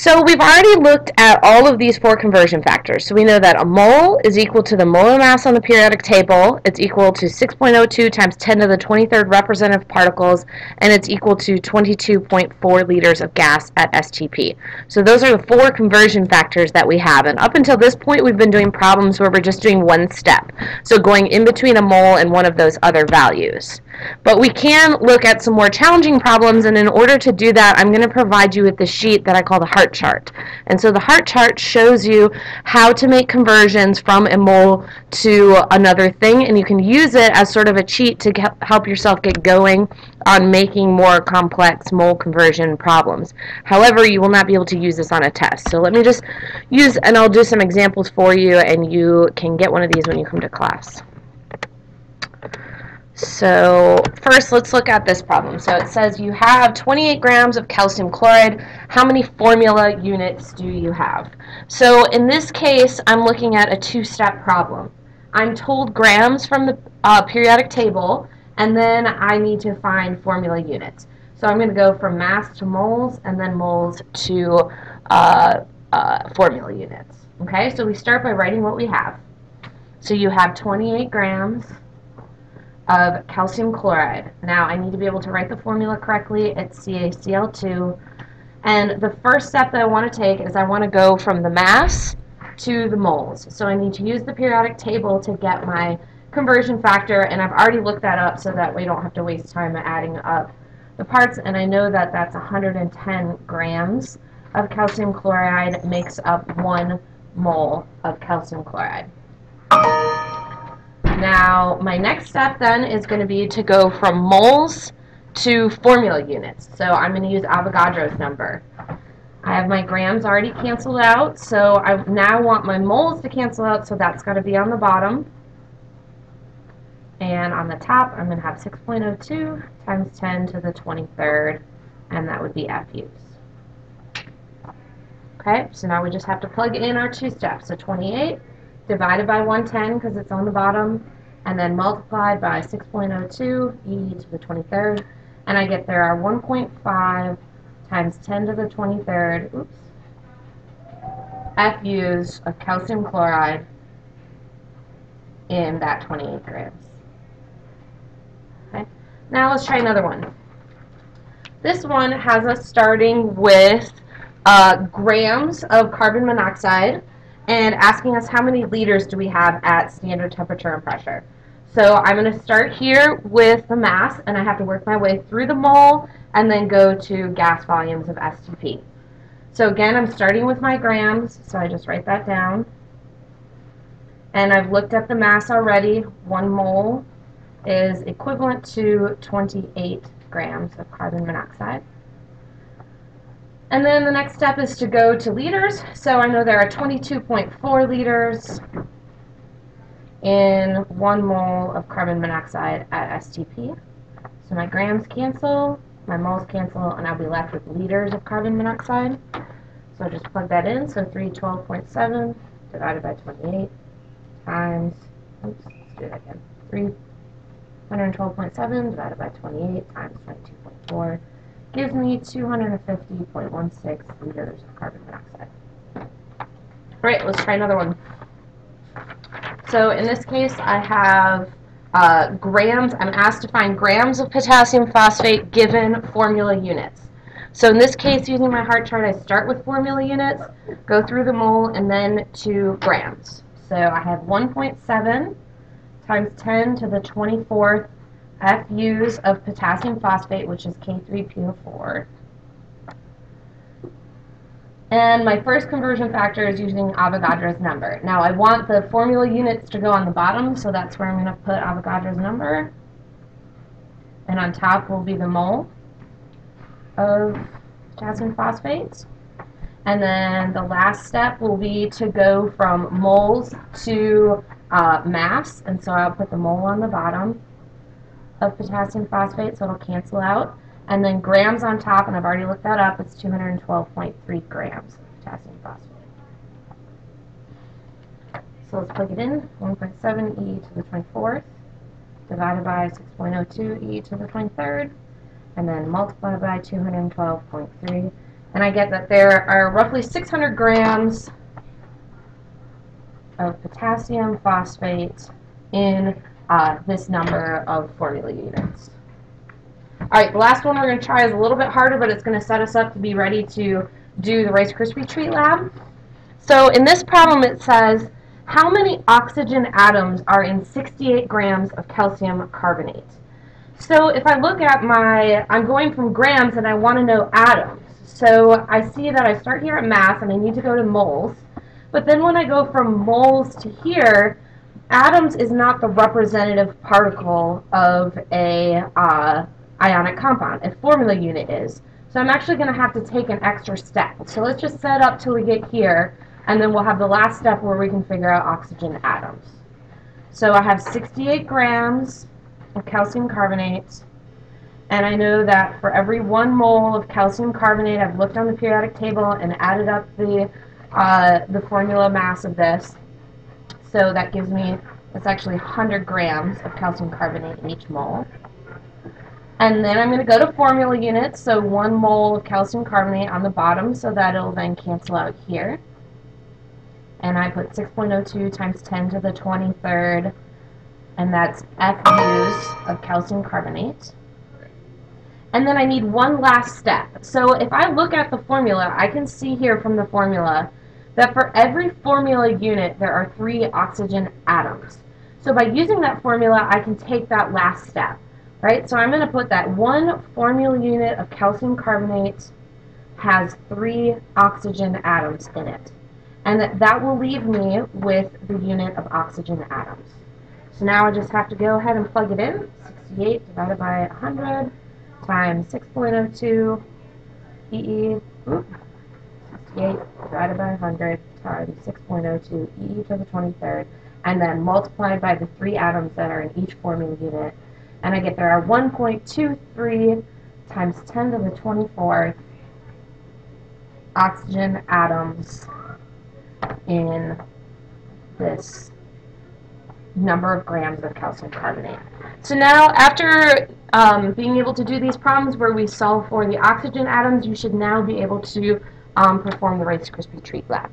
So we've already looked at all of these four conversion factors. So we know that a mole is equal to the molar mass on the periodic table. It's equal to 6.02 times 10 to the 23rd representative particles, and it's equal to 22.4 liters of gas at STP. So those are the four conversion factors that we have. And up until this point, we've been doing problems where we're just doing one step. So going in between a mole and one of those other values. But we can look at some more challenging problems, and in order to do that, I'm going to provide you with the sheet that I call the heart chart. And so the heart chart shows you how to make conversions from a mole to another thing, and you can use it as sort of a cheat to help yourself get going on making more complex mole conversion problems. However, you will not be able to use this on a test. So let me just use, and I'll do some examples for you, and you can get one of these when you come to class. So first, let's look at this problem. So it says you have 28 grams of calcium chloride. How many formula units do you have? So in this case, I'm looking at a two-step problem. I'm told grams from the periodic table, and then I need to find formula units. So I'm going to go from mass to moles, and then moles to formula units. Okay, so we start by writing what we have. So you have 28 grams of calcium chloride. Now I need to be able to write the formula correctly. It's CaCl2. And the first step that I want to take is I want to go from the mass to the moles. So I need to use the periodic table to get my conversion factor, and I've already looked that up so that we don't have to waste time adding up the parts, and I know that that's 110 grams of calcium chloride makes up 1 mole of calcium chloride. Now, my next step then is going to be to go from moles to formula units. So I'm going to use Avogadro's number. I have my grams already canceled out, so I now want my moles to cancel out, so that's got to be on the bottom. And on the top, I'm going to have 6.02 times 10 to the 23rd, and that would be FUs. Okay, so now we just have to plug in our two steps. So 28 divided by 110 because it's on the bottom, and then multiplied by 6.02 e to the 23rd, and I get there are 1.5 times 10 to the 23rd, FUs of calcium chloride in that 28 grams. Okay, now let's try another one. This one has us starting with grams of carbon monoxide and asking us how many liters do we have at standard temperature and pressure. So I'm going to start here with the mass, and I have to work my way through the mole and then go to gas volumes of STP. So again, I'm starting with my grams, so I just write that down. And I've looked at the mass already. 1 mole is equivalent to 28 grams of carbon monoxide. And then the next step is to go to liters. So I know there are 22.4 liters in 1 mole of carbon monoxide at STP. So my grams cancel, my moles cancel, and I'll be left with liters of carbon monoxide. So I'll just plug that in. So 312.7 divided by 28 times, oops, let's do that again. 312.7 divided by 28 times 22.4. gives me 250.16 liters of carbon monoxide. Alright, let's try another one. So in this case, I have grams. I'm asked to find grams of potassium phosphate given formula units. So in this case, using my heart chart, I start with formula units, go through the mole, and then to grams. So I have 1.7 times 10 to the 24th FUs of potassium phosphate, which is K3PO4. And my first conversion factor is using Avogadro's number. Now I want the formula units to go on the bottom, so that's where I'm going to put Avogadro's number. And on top will be the mole of potassium phosphate. And then the last step will be to go from moles to mass, and so I'll put the mole on the bottom of potassium phosphate, so it'll cancel out, and then grams on top, and I've already looked that up, it's 212.3 grams of potassium phosphate. So let's plug it in. 1.7 e to the 24th divided by 6.02 e to the 23rd, and then multiply by 212.3, And I get that there are roughly 600 grams of potassium phosphate in this number of formula units. Alright, the last one we're going to try is a little bit harder, but it's going to set us up to be ready to do the Rice Krispie Treat Lab. So in this problem it says, how many oxygen atoms are in 68 grams of calcium carbonate? So if I look at I'm going from grams and I want to know atoms. So I see that I start here at mass and I need to go to moles. But then when I go from moles to here, atoms is not the representative particle of a ionic compound. A formula unit is. So I'm actually going to have to take an extra step. So let's just set up till we get here, and then we'll have the last step where we can figure out oxygen atoms. So I have 68 grams of calcium carbonate, and I know that for every 1 mole of calcium carbonate, I've looked on the periodic table and added up the formula mass of this. So that gives me, it's actually 100 grams of calcium carbonate in each mole. And then I'm going to go to formula units, so 1 mole of calcium carbonate on the bottom, so that it'll then cancel out here. And I put 6.02 times 10 to the 23rd, and that's FUs of calcium carbonate. And then I need one last step. So if I look at the formula, I can see here from the formula that for every formula unit, there are 3 oxygen atoms. So by using that formula, I can take that last step. Right? So I'm going to put that 1 formula unit of calcium carbonate has 3 oxygen atoms in it. And that will leave me with the unit of oxygen atoms. So now I just have to go ahead and plug it in. 68 divided by 100 times 6.02 EE. 68 divided by 100 times 6.02 EE to the 23rd. And then multiplied by the 3 atoms that are in each formula unit. And I get there are 1.23 times 10 to the 24th oxygen atoms in this number of grams of calcium carbonate. So now, after being able to do these problems where we solve for the oxygen atoms, you should now be able to perform the Rice Krispie Treat Lab.